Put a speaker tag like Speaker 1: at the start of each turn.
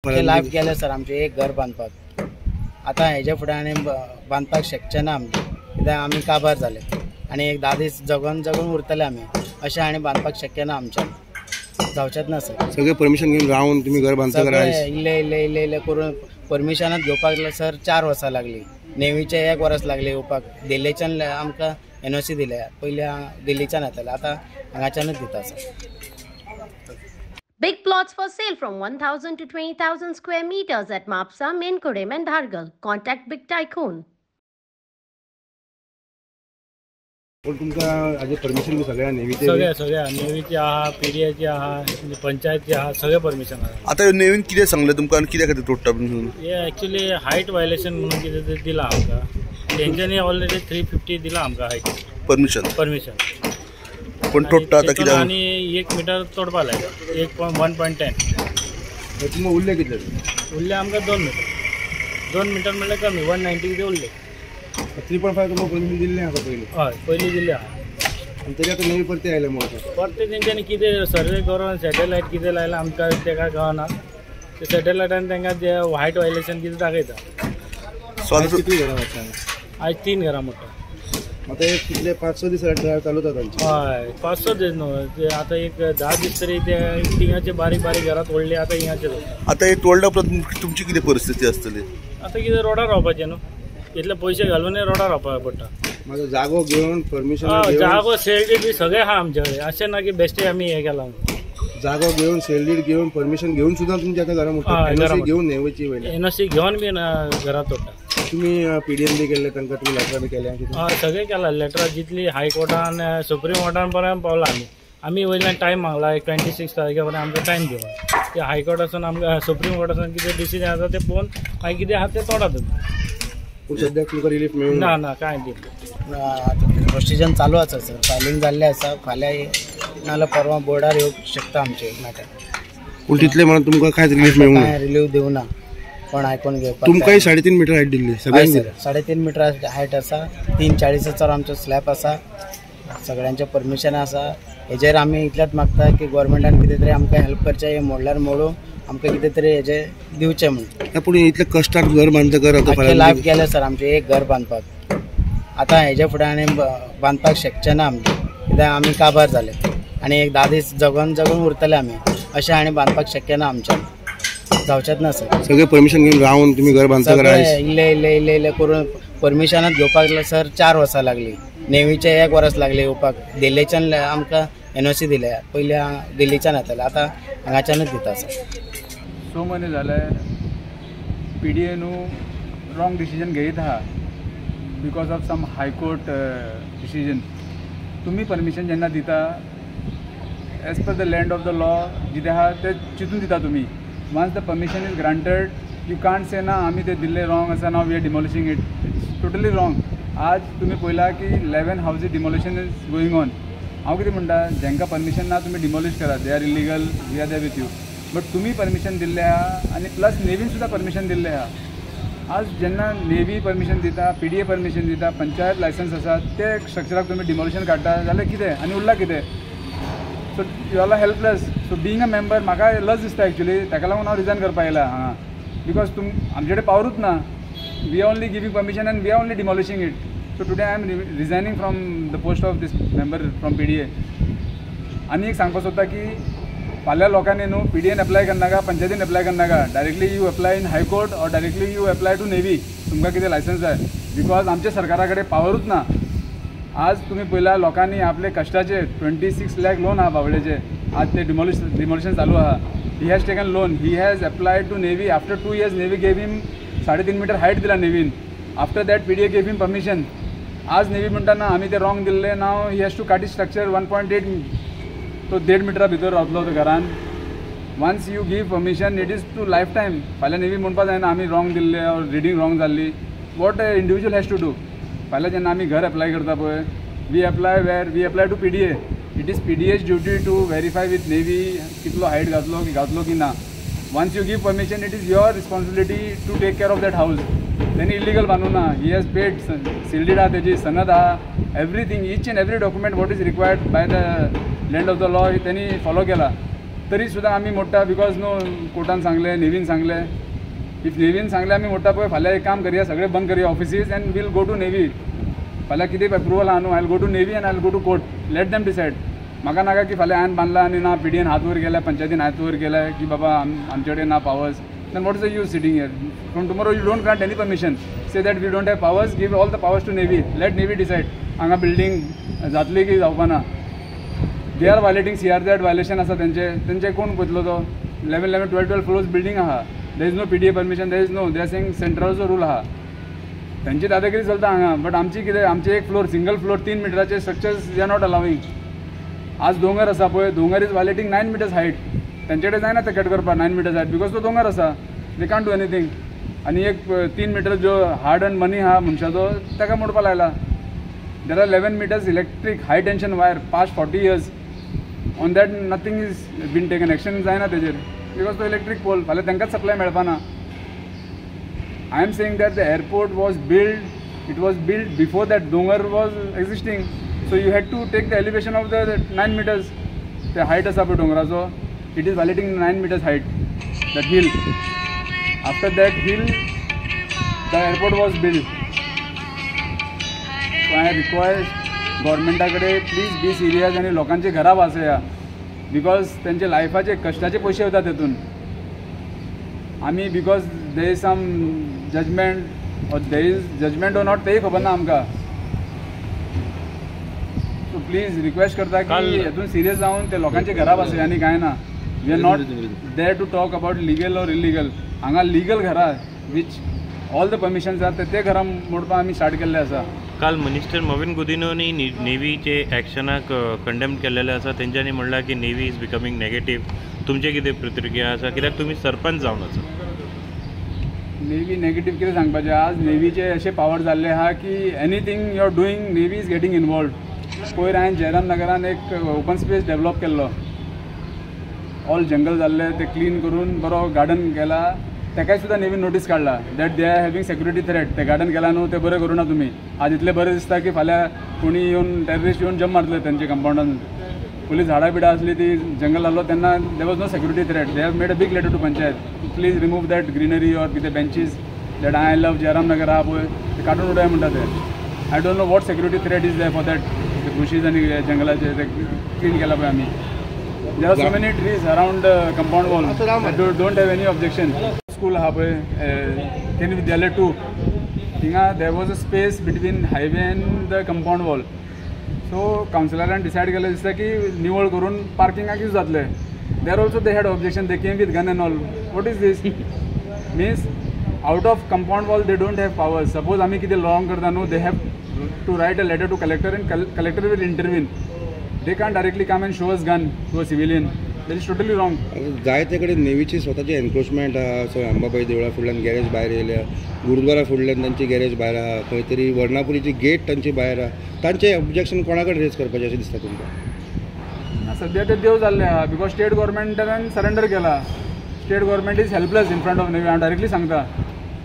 Speaker 1: Life गेले sir आमचे एक घर बांदपाक आता हेजे फुडें आनी बांदपाक शकचे ना आमचे कित्याक आमी काबार जाले आनी एक 10 दीस जगून उरतले आमी अशें आनी बांदपाक शक्य ना आमच्यान जावचेच ना सर
Speaker 2: सगळे परमिशन घेवन रावन तुम्ही घर बांदता
Speaker 1: इल्ले करून परमिशनात घेवपाक सर 4 वर्सां लागली नेवीचे 1 वर्स लागले येवपाक दिल्लीच्यान आमकां NOC दिले पयलीं दिल्लीच्यान येताले आतां हांगाच्यानूच दिता sir.
Speaker 3: Big plots for sale from 1,000 to 20,000 square meters at Mapsa, Menkodem and Dhargal. Contact Big Tycoon.
Speaker 2: पण तुमका आजे परमिशन सगळ्या नेवीचे
Speaker 4: सगळ्या नेवीचे आहा पीडीएचे आहा पंचायतचे आहा सगळे परमिशन आहा.
Speaker 2: आता नेवीन कितें सांगले तुमकां आनी कित्या खातीर तोडटा म्हणून
Speaker 4: हे एक्चुअली हायट वायलेशन म्हणून कितें दिला आमकां तेंच्यांनी ऑलरेडी 350 दिला आमकां हायट परमिशन
Speaker 2: पण तोडटा आता कित्याक
Speaker 4: आनी 1 मीटर तोडपा लायला 1.10
Speaker 2: तुम्ही उरले कितले
Speaker 4: उरले आमकां 2 मीटर म्हणल्यार कमी 190 कितें उरले
Speaker 2: 3.5 तुमकां परमिशन दिल्लें आसा पयलीं
Speaker 4: हय पयलीं दिल्लें आहा
Speaker 2: आनी तेजे आतां नेवी परते आयले म्हणून
Speaker 4: परते तेंच्यांनी कितें सर्वे करून सॅटेलायट कितें लायला आमकां तेका कळना ते सॅटेलायटान तांकां जे हायट वायलेशन कितें दाखयता
Speaker 2: सो आतां कितली घरां वता
Speaker 4: आज 3 घरां म्हणटा
Speaker 2: आता एक कितले 5-6 दीस ड्रायव्ह चालू जाता तांची
Speaker 4: हय 5-6 दीस न्हू ते आतां एक 10 दीस तरी ते थिंगाचे बारीक घरात ओडले आतां हिंगाचे
Speaker 2: आता हे तोडल्या उपरांत तुमची कितें परिस्थिती आसतली
Speaker 4: आतां कितें रोडार रावपाचें न्हू इतले पयशे घालूनय रोडार रावपाक पडटा
Speaker 2: म्हाजो जागो घेवन परमिशन
Speaker 4: जागो सेल्डीड बी सगळे आहा आमचे कडेन अशें ना की बेश्टे आमी हे केला
Speaker 2: जागो घेवन सेल्डीड घेवन परमिशन घेवन सुद्दां तुमच्या आतां घरा मोठा घेवन नेवची वयले
Speaker 4: NOC घेवन बी घरात तोडटा
Speaker 2: तुम्ही PDN बी केले तांकां तुम्ही लेटर बी केले
Speaker 4: हय सगळे केला लेटरां जितली हायकोर्टान सुप्रीम कोर्टान पर्यंत पावला आमी वयल्यान टायम मागला 26 तारखे पर्यंत आमकां टायम दिवं ते हायकोर्टासून आमकां सुप्रीम कोर्टासून कितें डिसिजन आसा ते पळोवन मागीर कितें आहा ते तोडा तुमी
Speaker 2: सद्याक तुमकां रिलीफ मेळूंक
Speaker 4: ना कांय
Speaker 1: प्रोसिजन चालू आसा सर फायलिंग जाल्लें आसा फाल्यां नाल्यार परवा बोर्डार येवंक शकता आमचे मॅटर
Speaker 2: पूण तितले म्हणून तुमकां कांयच रिलीफ मेळूंक ना
Speaker 1: रिलीफ दिवना कोण आयकून घेवपाक
Speaker 2: तुमकांय 3.5 मीटर हायट दिल्ली सगळ्यांक
Speaker 1: 3.5 मीटर हायट आसा 340 आमचो स्लॅब आसा सगळ्यांचे परमिशन आसा हेजेर आमी इतलेंच मागता की गव्हर्मेंटान कितें तरी आमकां हेल्प करचें हे मोडल्यार मोडून आमकां कितें तरी हेजे दिवचें म्हणून
Speaker 2: पूण इतले कश्टान घर बांदता घर
Speaker 1: लायफ गेले सर आमचे एक घर बांदपाक आतां हेजे फुडें आनी बांदपाक शकचे ना आमचे कित्याक आमी काबार जाले आनी एक 10 दीस जगून उरतले आमी अशें आनी बांदपाक शक्य ना आमच्यान जावचेच ना सर
Speaker 2: सगळे परमिशन घेवन रावन तुम्ही घर बांदता
Speaker 1: इल्ले करून परमिशनात घेवपाक सर 4 वर्सां लागली नेवीचे 1 वर्स लागले येवपाक दिल्लीच्यान आमकां NOC दिले पयलीं दिल्लीच्यान येताले आतां हांगाच्यानूच दिता सर.
Speaker 5: सो म्हयने जाले PDA न्हू रॉंग डिसिजन घेयत आहा because of some high court decision तुम्ही परमिशन जेन्ना दिता as per the land of the law जितें आहा ते चिंतून दिता तुम्ही once the permission is granted you can't say ना आमी ते दिल्ले wrong आसा now we are demolishing it it's totally wrong. आज तुम्ही पळयला की 11 houses demolition is going on हांव कितें म्हणटा जेंका परमिशन ना तुम्ही डिमोलिश करा they are illegal we are there with you but तुम्ही परमिशन दिल्ले आहा आनी प्लस नेवीन सुद्दां परमिशन दिल्ले आहा आज जेन्ना नेवी परमिशन दिता PDA परमिशन दिता पंचायत लायसन्स आसा ते स्ट्रक्चराक तुम्ही डिमोलिशन काडटा जाल्यार कितें आनी उरला कितें so you are helpless so being a member म्हाका लज दिसता एक्चुअली ताका लागून हांव रिजायन करपा येयला हांगा बिकॉज आमचे कडेन पावरूच ना we are only giving permission and we are only demolishing it so today I am resigning from the post of this member from PDA. आनी एक सांगपाक सोदता की फाल्यां लोकांनी न्हू PDAन एप्लाय करनाका पंचायतीन एप्लाय करनाका directly you apply in high court or directly you apply to navy तुमकां कितें लायसन्स जाय बिकॉज आमच्या सरकारा कडेन पावरूच ना. आज तुम्ही पळयला लोकांनी आपले कष्टाचे 26 लाख लोन आहा बावडेचे आज ते डिमोलिशन चालू आहा he has taken loan he has applied to navy after 2 years navy gave him 3.5 metre height दिला नेवीन after that PDA gave him permission आज नेवी म्हणटा आमी ते रॉंग दिल्ले नाव he has to cut structure 1.8 तो 1.5 मिटरा भितर रावतलो तो घरान once you give permission it is to life time फाल्यां नेवी म्हणपा जायना आमी रॉंग दिल्ले ऑर रिडींग रॉंग जाल्ली what individual has to do फाल्यां जेन्ना आमी घर एप्लाय करता पळय we apply to PDA it is PDA's duty to verify with navy कितलो हायट घातलो की ना once you give permission it is your responsibility to take care of that house तेणी इलिगल बांदूं ना ही हॅज पेड सिल्डीड आहा तेजी सनद आहा everything each and every document what is required by the land of the law तेणी follow केला तरी सुद्दां आमी मोडटा बिकॉज नो कोर्टान सांगलें, नेवीन सांगलें. इफ नेवीन सांगलें आमी मोडटा पळय, फाल्यां एक काम करया, सगळे बंद करया offices and will go to navy. फाल्यां कितें अप्रुवल आहा न्हू, I will go to navy and I will go to court. Let them decide. म्हाका नाका की फाल्यां हांवें बांदला आनी ना PDN हात वयर गेल्या, पंचायतीन हात वयर गेल्या की बाबा आमचे कडेन ना powers. Then what is the use sitting here? From tomorrow you don't grant any permission. Say that we don't have powers, give all the powers to Navy. Let Navy decide. हांगा बिल्डिंग जातली की जावपाना. They are violating CRZ Act violation आसा तेंचे कोण पयतलो तो. 11, 12 floors building आहा. There is no PDA permission, there is no. They are saying centralचो rule आहा. तेंची दादागिरी चलता हांगा. बट आमची कितें, आमचे एक फ्लोर, सिंगल फ्लोर 3 मिटराचे structures they are not allowing. आज दोंगर आसा पळय, दोंगर इज वायलेटिंग 9 meters हायट. तेंचे जायना ते कट करपाक 9 meters हायट बिकॉज तो दोंगर आसा. They can't do anything. आनी एक 3 meter जो हार्ड एंड मनी आहा मनशाचो ताका मोडपा लायला. There are 11 meters electric high tension wire past 40 years. On that nothing is been taken. Action जायना तेजेर बिकॉज तो इलेक्ट्रीक पोल. फाल्यां तांकांच सप्लाय मेळपाना. I am saying that the airport was build before that दोंगर was existing. So you had to take the elevation of the 9 meters. ते हायट आसा पळय डोंगराचो, it is violating 9 meters height, that hill. After that hill, the airport was built. So I request government-कडे please be serious आणि लोकांची घरा वाचया because त्यांचे लायफाचे कष्टाचे पैसे वतात तेतून. आमी because there is some judgment or there is judgment or not तेही खबर ना आमकां. सो प्लीज रिक्वेस्ट करता की हेतून सिरियस जावन ते लोकांचे घरा वाचया आनी कांय ना. We are not there to talk about legal or illegal. हांगा लिगल घरा विच ऑल द परमिशन्स आसा ते घरा मोडपाक आमी स्टार्ट केल्ले आसा.
Speaker 6: काल मिनिस्टर मॉविन गुदिनोनी नेवीचे एक्शनाक कंडेम केल्लेले आसा. तेंच्यांनी म्हणलां की नेवी इज बिकमिंग नेगेटीव. तुमचे कितें प्रतिक्रिया आसा, कित्याक तुमी सरपंच जावन आसा?
Speaker 5: नेवी नेगेटीव कितें सांगपाचें. आज नेवीचे अशे पावर जाल्ले आहा की anything you are doing navy is getting involved. पयर हांवें जयराम नगरान एक ओपन स्पेस डेव्हलप केल्लो. ऑल जंगल जाल्ले ते क्लीन करून बरो गार्डन केला. ताकाय सुद्दां नेवीन नोटीस काडला that they are having security threat. ते गार्डन केला न्हू ते बरें करूना तुमी. आज इतलें बरें दिसता की फाल्यां कोणी येवन टेररिस्ट येवन जम्प मारतले तेंचे कंपाउंडान. पयलीं झाडां बिडां आसली ती जंगल आहलो तेन्ना there was no security threat. They have made a big letter to panchayat. Please remove that greenery or कितें benches that I love Jayram Nagar आहा पळय ते काडून उडया म्हणटा ते. I don't know what security threat is there for that. ते bushes आनी जंगलाचे ते क्लीन केला पळय आमी. There are so many trees around compound wall. I don't have any objection. School आहा पळय केंद्रीय विद्यालय 2 थिंगा there was a space between highway and the compound wall. So councillरान डिसायड केलें दिसता की निवळ करून पार्किंगाक यूज जातले. There also they had objection. They came with gun and all. What is this? Means out of compound wall they don't have powers. Suppose आमी कितें wrong करता न्हू, they have to write a letter to collector and collector will intervene. They can't directly come and show us gun to a civilian. That is totally wrong.
Speaker 2: जायते कडेन नेवीची स्वताची encroachment आहा. So Ambabai Deola फुडल्यान garage भायर येयल्या. गुरुद्वारा फुडल्यान तांची गॅरेज भायर आहा. खंय तरी वर्णापुरीची गेट तांची भायर आहा. तांचें ऑब्जेक्शन कोणा कडेन रेज करपाचें अशें दिसता तुमकां?
Speaker 5: सद्या ते देव जाल्ले आहा बिकॉज स्टेट गव्हर्मेंटान सरेंडर केला. State government is helpless in front of navy. हांव डायरेक्टली सांगता.